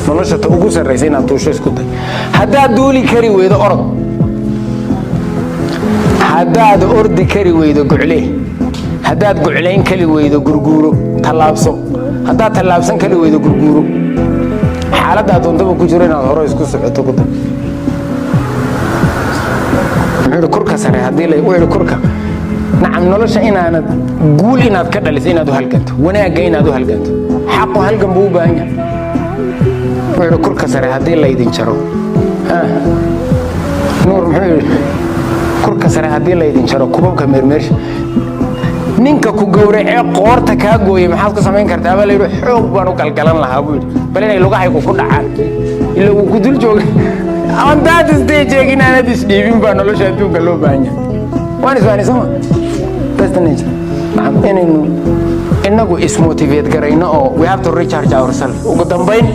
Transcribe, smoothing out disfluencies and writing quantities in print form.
nolosha ta ugu sarreysa inaad duusho isku day haddaad duuli kari weydo orod haddaad ordi kari weydo gucle haddaad guclayn kari weydo gurguuro tallaabso haddaad tallaabsan kari weydo gurguuro xaaladda doontaba ku jiro inaad hore isku socoto ku day wuxuu kurka sare haddii la wuxuu kurka nacam nolosha inaanad guul inaad ka dhaliso inaad u halganto wanaagga inaad u halganto xaqu halgan buu u baahan yahay wuxuu kurka sare haddii la idin jaro nuur muxuu kurka sare haddii la idin jaro kubabka meermeersha ninka ku gowracay qoorta ka gooyay maxaad ku samayn kartaa bal leeyahay xoog baan u galgalan lahaa buu bal inay lugahaygu ku dhacaan ila uu ku dul joogay aan dad stage inaanad isdhiibin baa nolosha adduunka loo baahan yahay waan isbaanaysaa bas tanaysa inaynu inagu ismotivate garayno oo we have to recharge ourselves ugu dambayn